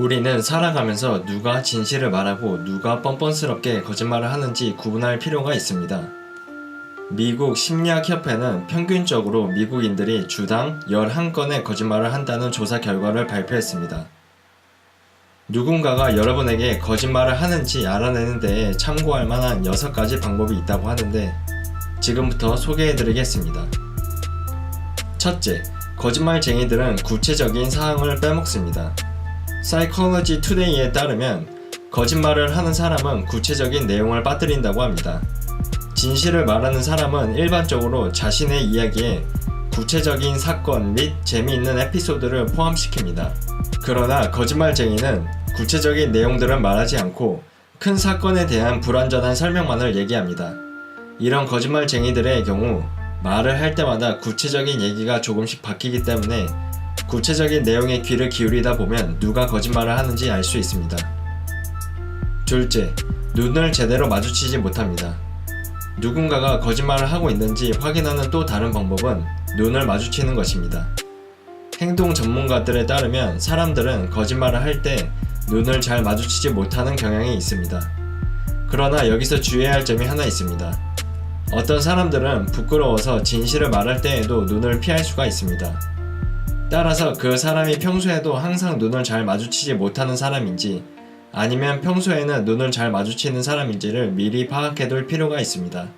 우리는 살아가면서 누가 진실을 말하고 누가 뻔뻔스럽게 거짓말을 하는지 구분할 필요가 있습니다. 미국 심리학협회는 평균적으로 미국인들이 주당 11건의 거짓말을 한다는 조사 결과를 발표했습니다. 누군가가 여러분에게 거짓말을 하는지 알아내는 데에 참고할 만한 6가지 방법이 있다고 하는데 지금부터 소개해드리겠습니다. 첫째, 거짓말쟁이들은 구체적인 사항을 빼먹습니다. Psychology Today에 따르면 거짓말을 하는 사람은 구체적인 내용을 빠뜨린다고 합니다. 진실을 말하는 사람은 일반적으로 자신의 이야기에 구체적인 사건 및 재미있는 에피소드를 포함시킵니다. 그러나 거짓말쟁이는 구체적인 내용들은 말하지 않고 큰 사건에 대한 불완전한 설명만을 얘기합니다. 이런 거짓말쟁이들의 경우 말을 할 때마다 구체적인 얘기가 조금씩 바뀌기 때문에 구체적인 내용에 귀를 기울이다 보면 누가 거짓말을 하는지 알 수 있습니다. 둘째, 눈을 제대로 마주치지 못합니다. 누군가가 거짓말을 하고 있는지 확인하는 또 다른 방법은 눈을 마주치는 것입니다. 행동 전문가들에 따르면 사람들은 거짓말을 할 때 눈을 잘 마주치지 못하는 경향이 있습니다. 그러나 여기서 주의해야 할 점이 하나 있습니다. 어떤 사람들은 부끄러워서 진실을 말할 때에도 눈을 피할 수가 있습니다. 따라서 그 사람이 평소에도 항상 눈을 잘 마주치지 못하는 사람인지 아니면 평소에는 눈을 잘 마주치는 사람인지를 미리 파악해둘 필요가 있습니다.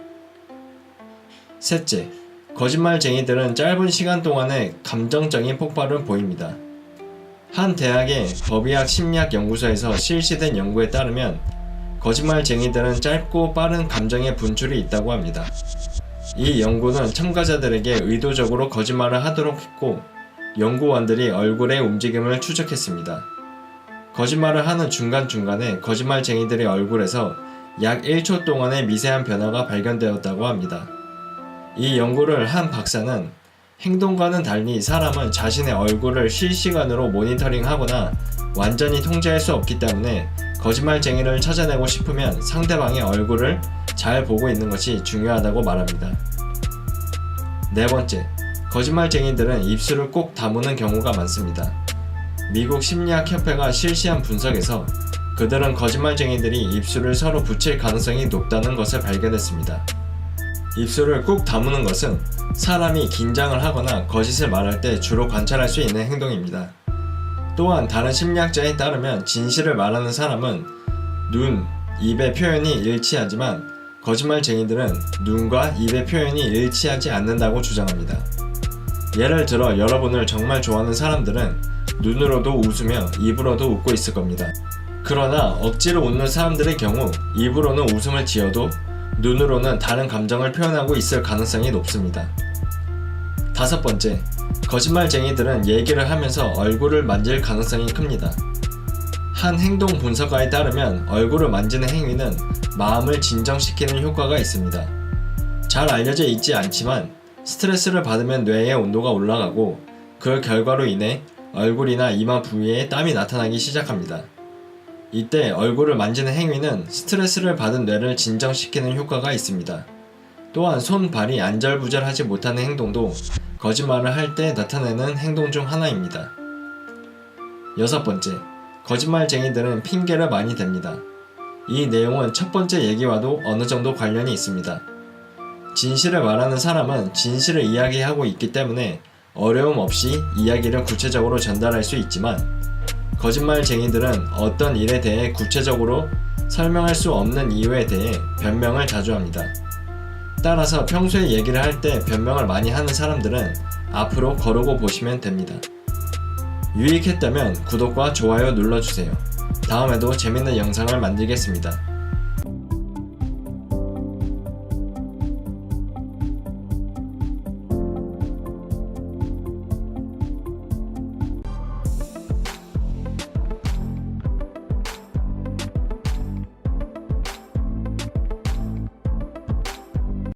셋째, 거짓말쟁이들은 짧은 시간 동안에 감정적인 폭발을 보입니다. 한 대학의 법의학 심리학 연구소에서 실시된 연구에 따르면 거짓말쟁이들은 짧고 빠른 감정의 분출이 있다고 합니다. 이 연구는 참가자들에게 의도적으로 거짓말을 하도록 했고 연구원들이 얼굴의 움직임을 추적했습니다. 거짓말을 하는 중간중간에 거짓말쟁이들의 얼굴에서 약 1초 동안의 미세한 변화가 발견되었다고 합니다. 이 연구를 한 박사는 행동과는 달리 사람은 자신의 얼굴을 실시간으로 모니터링하거나 완전히 통제할 수 없기 때문에 거짓말쟁이를 찾아내고 싶으면 상대방의 얼굴을 잘 보고 있는 것이 중요하다고 말합니다. 네 번째, 거짓말쟁이들은 입술을 꼭 다무는 경우가 많습니다. 미국 심리학협회가 실시한 분석에서 그들은 거짓말쟁이들이 입술을 서로 붙일 가능성이 높다는 것을 발견했습니다. 입술을 꼭 다무는 것은 사람이 긴장을 하거나 거짓을 말할 때 주로 관찰할 수 있는 행동입니다. 또한 다른 심리학자에 따르면 진실을 말하는 사람은 눈, 입의 표현이 일치하지만 거짓말쟁이들은 눈과 입의 표현이 일치하지 않는다고 주장합니다. 예를 들어 여러분을 정말 좋아하는 사람들은 눈으로도 웃으며 입으로도 웃고 있을 겁니다. 그러나 억지로 웃는 사람들의 경우 입으로는 웃음을 지어도 눈으로는 다른 감정을 표현하고 있을 가능성이 높습니다. 다섯 번째, 거짓말쟁이들은 얘기를 하면서 얼굴을 만질 가능성이 큽니다. 한 행동 분석가에 따르면 얼굴을 만지는 행위는 마음을 진정시키는 효과가 있습니다. 잘 알려져 있지 않지만 스트레스를 받으면 뇌의 온도가 올라가고 그 결과로 인해 얼굴이나 이마 부위에 땀이 나타나기 시작합니다. 이때 얼굴을 만지는 행위는 스트레스를 받은 뇌를 진정시키는 효과가 있습니다. 또한 손, 발이 안절부절하지 못하는 행동도 거짓말을 할 때 나타내는 행동 중 하나입니다. 여섯 번째, 거짓말쟁이들은 핑계를 많이 댑니다. 이 내용은 첫 번째 얘기와도 어느 정도 관련이 있습니다. 진실을 말하는 사람은 진실을 이야기하고 있기 때문에 어려움 없이 이야기를 구체적으로 전달할 수 있지만 거짓말쟁이들은 어떤 일에 대해 구체적으로 설명할 수 없는 이유에 대해 변명을 자주 합니다. 따라서 평소에 얘기를 할 때 변명을 많이 하는 사람들은 앞으로 거르고 보시면 됩니다. 유익했다면 구독과 좋아요 눌러주세요. 다음에도 재밌는 영상을 만들겠습니다.